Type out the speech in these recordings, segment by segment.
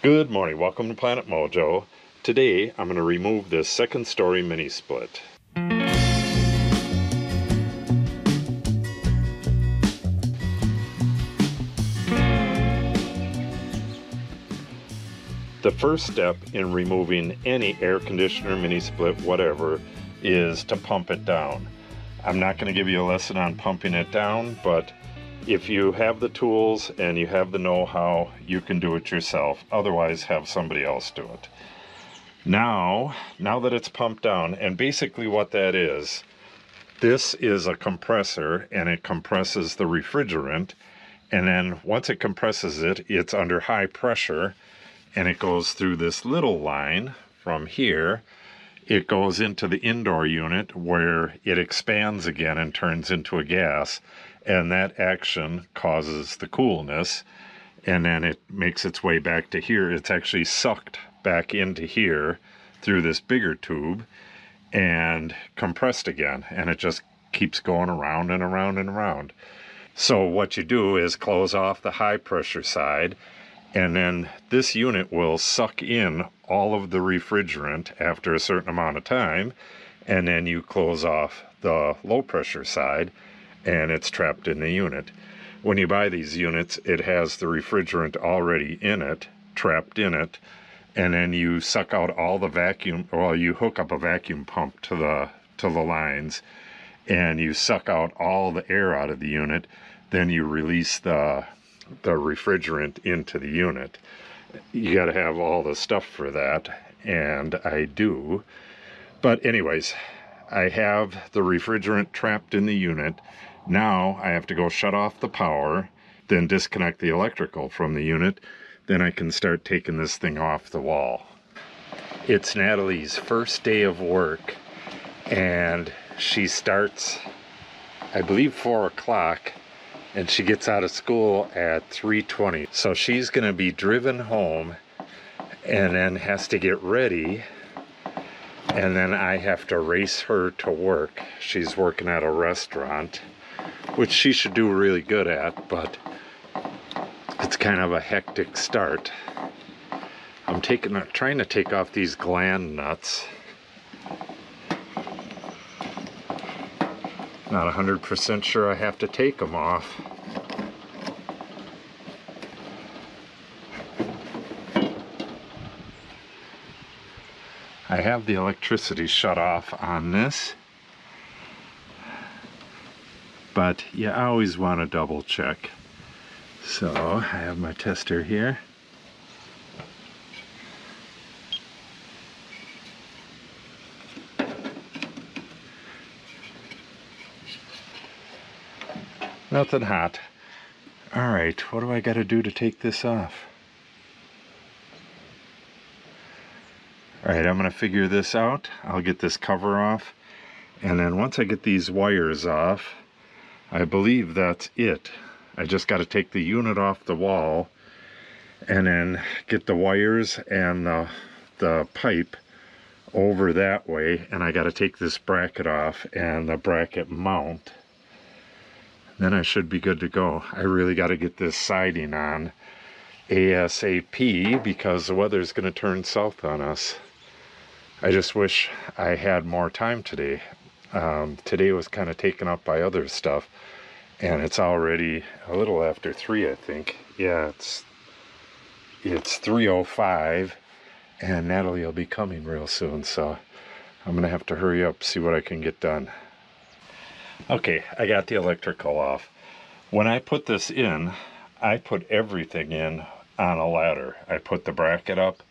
Good morning, welcome to Planet Mojo. Today I'm going to remove this second story mini split. The first step in removing any air conditioner, mini split, whatever, is to pump it down. I'm not going to give you a lesson on pumping it down, but if you have the tools and you have the know-how, you can do it yourself. Otherwise, have somebody else do it. Now that it's pumped down, and basically what that is, this is a compressor and it compresses the refrigerant. And then once it compresses it, it's under high pressure and it goes through this little line from here. It goes into the indoor unit where it expands again and turns into a gas. And that action causes the coolness, and then it makes its way back to here. It's actually sucked back into here through this bigger tube and compressed again, and it just keeps going around and around and around. So what you do is close off the high pressure side, and then this unit will suck in all of the refrigerant after a certain amount of time, and then you close off the low pressure side, and it's trapped in the unit. When you buy these units, it has the refrigerant already in it, trapped in it, and then you suck out all the vacuum, well, you hook up a vacuum pump to the lines, and you suck out all the air out of the unit, then you release the refrigerant into the unit. You got to have all the stuff for that, and I do. But anyways, I have the refrigerant trapped in the unit. Now I have to go shut off the power, then disconnect the electrical from the unit. Then I can start taking this thing off the wall. It's Natalie's first day of work, and she starts, I believe, 4 o'clock, and she gets out of school at 3:20. So she's gonna be driven home and then has to get ready, and then I have to race her to work. She's working at a restaurant, which she should do really good at, but it's kind of a hectic start. I'm trying to take off these gland nuts. Not 100% sure I have to take them off. I have the electricity shut off on this, but you always want to double check. So I have my tester here. Nothing hot. All right, what do I got to do to take this off? All right, I'm going to figure this out. I'll get this cover off, and then once I get these wires off, I believe that's it. I just got to take the unit off the wall and then get the wires and the pipe over that way, and I got to take this bracket off and the bracket mount. Then I should be good to go. I really got to get this siding on ASAP because the weather's going to turn south on us. I just wish I had more time today. Today was kind of taken up by other stuff, and it's already a little after 3, I think. Yeah, it's 3:05, and Natalie will be coming real soon, so I'm gonna have to hurry up, see what I can get done. Okay, I got the electrical off. When I put this in, I put everything in on a ladder. I put the bracket up,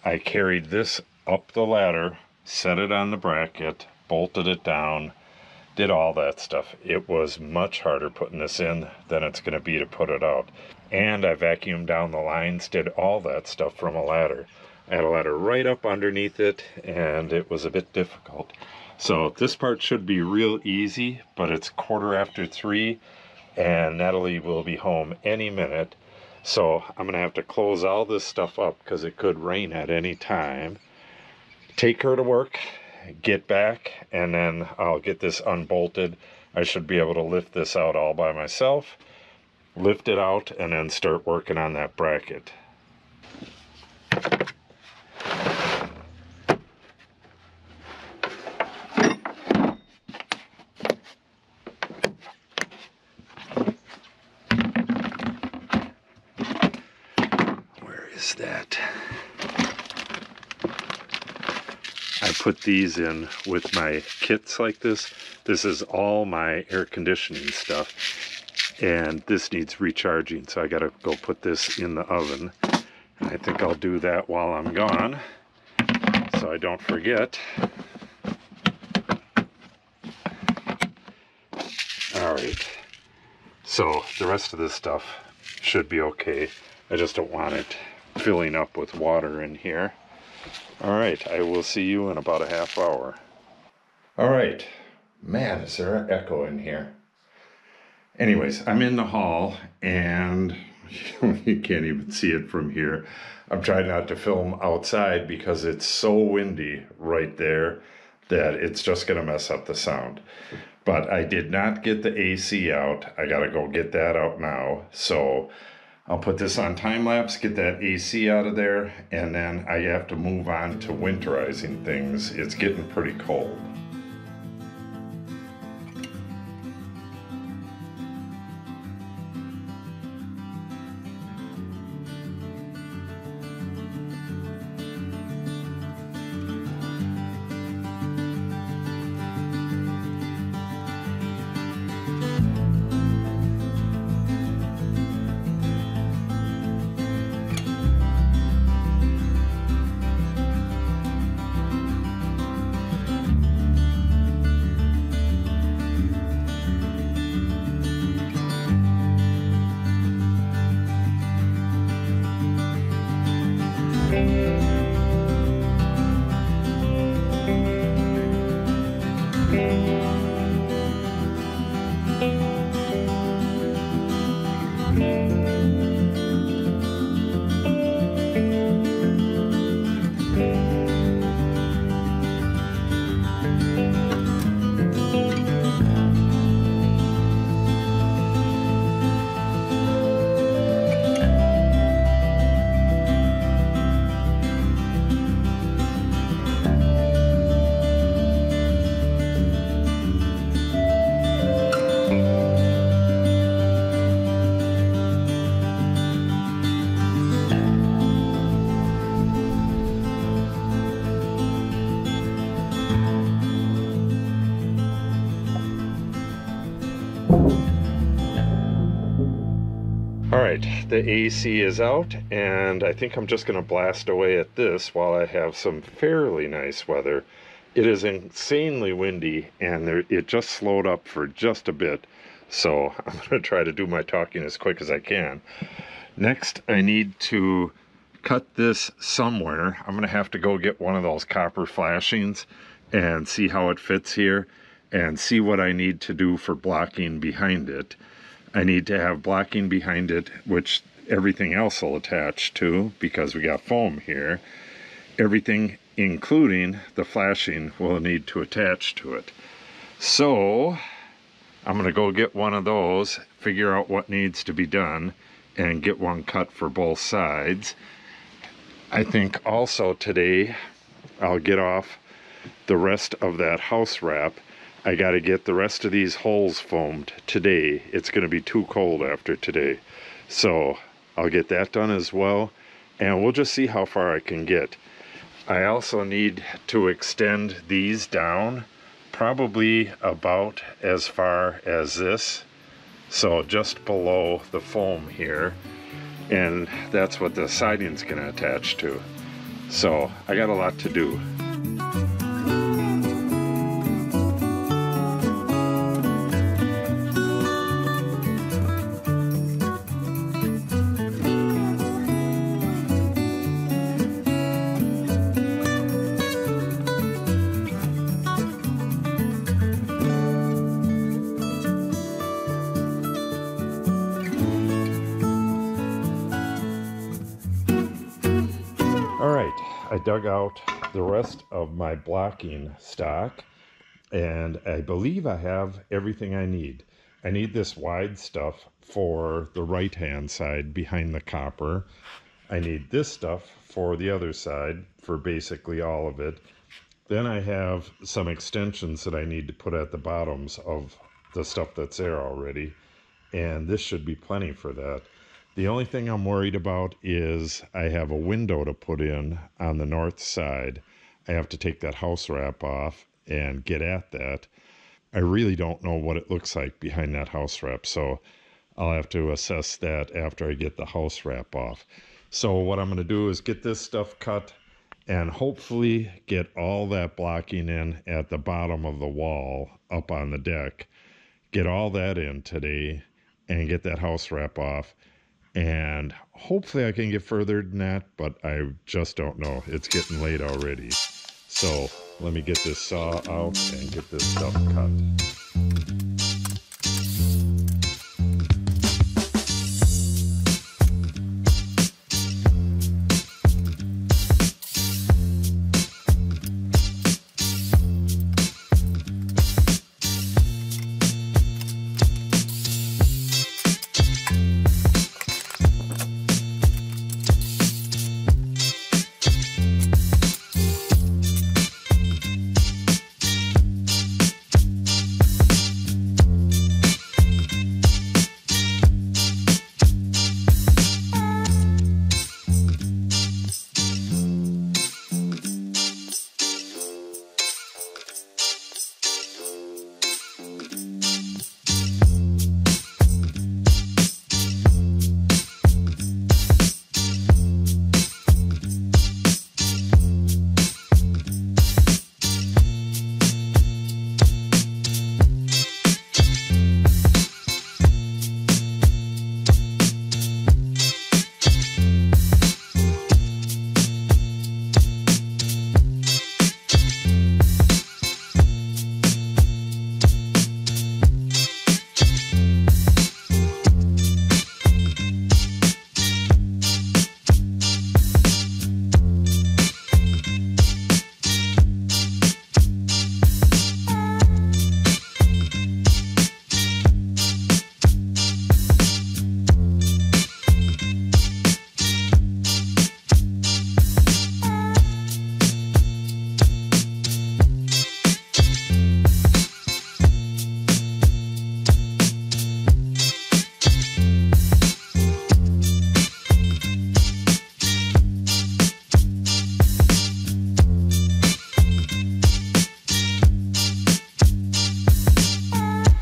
I carried this up the ladder, set it on the bracket, bolted it down, did all that stuff. It was much harder putting this in than it's going to be to put it out. And I vacuumed down the lines, did all that stuff from a ladder. I had a ladder right up underneath it, and it was a bit difficult. So this part should be real easy, but it's 3:15, and Natalie will be home any minute. So I'm going to have to close all this stuff up because it could rain at any time. Take her to work, get back, and then I'll get this unbolted. I should be able to lift this out all by myself, lift it out, and then start working on that bracket. is that I put these in with my kits like this. This is all my air conditioning stuff, and this needs recharging, so I gotta go put this in the oven. And I think I'll do that while I'm gone, so I don't forget. Alright, so the rest of this stuff should be okay. I just don't want it filling up with water in here. Alright, I will see you in about a half hour. Alright, man, is there an echo in here? Anyways, I'm in the hall, and you can't even see it from here. I'm trying not to film outside because it's so windy right there that it's just going to mess up the sound. But I did not get the AC out. I got to go get that out now. So I'll put this on time lapse, get that AC out of there, and then I have to move on to winterizing things. It's getting pretty cold. Alright, the AC is out, and I think I'm just going to blast away at this while I have some fairly nice weather. It is insanely windy, and it just slowed up for just a bit, so I'm going to try to do my talking as quick as I can. Next, I need to cut this somewhere. I'm going to have to go get one of those copper flashings and see how it fits here, and see what I need to do for blocking behind it. I need to have blocking behind it, which everything else will attach to because we got foam here. Everything, including the flashing, will need to attach to it. So I'm going to go get one of those, figure out what needs to be done, and get one cut for both sides. I think also today I'll get off the rest of that house wrap. I got to get the rest of these holes foamed today. It's going to be too cold after today. So I'll get that done as well, and we'll just see how far I can get. I also need to extend these down probably about as far as this. So just below the foam here. And that's what the siding's going to attach to. So I got a lot to do. I dug out the rest of my blocking stock, and I believe I have everything I need. I need this wide stuff for the right hand side behind the copper. I need this stuff for the other side for basically all of it. Then I have some extensions that I need to put at the bottoms of the stuff that's there already, and this should be plenty for that. The only thing I'm worried about is I have a window to put in on the north side. I have to take that house wrap off and get at that. I really don't know what it looks like behind that house wrap, so I'll have to assess that after I get the house wrap off. So what I'm going to do is get this stuff cut and hopefully get all that blocking in at the bottom of the wall up on the deck. Get all that in today and get that house wrap off. And hopefully I can get further than that, but I just don't know. It's getting late already. So let me get this saw out and get this stuff cut.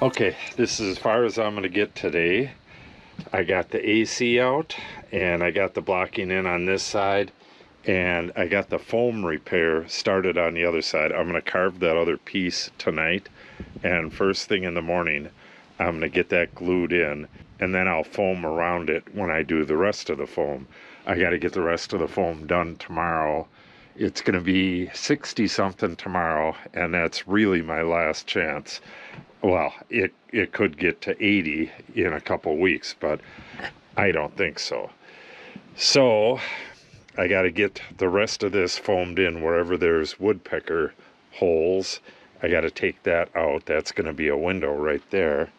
Okay, this is as far as I'm going to get today. I got the AC out and I got the blocking in on this side and I got the foam repair started on the other side. I'm going to carve that other piece tonight, and first thing in the morning I'm going to get that glued in, and then I'll foam around it when I do the rest of the foam. I got to get the rest of the foam done tomorrow. It's going to be 60 something tomorrow, and that's really my last chance. Well, it could get to 80 in a couple weeks, but I don't think so. So I got to get the rest of this foamed in wherever there's woodpecker holes. I got to take that out. That's going to be a window right there.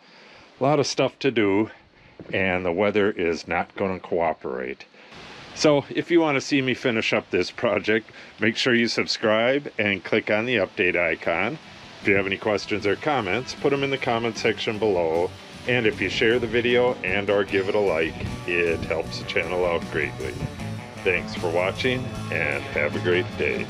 A lot of stuff to do, and the weather is not going to cooperate. So if you want to see me finish up this project, make sure you subscribe and click on the update icon. If you have any questions or comments, put them in the comment section below. And if you share the video and or give it a like, it helps the channel out greatly. Thanks for watching and have a great day.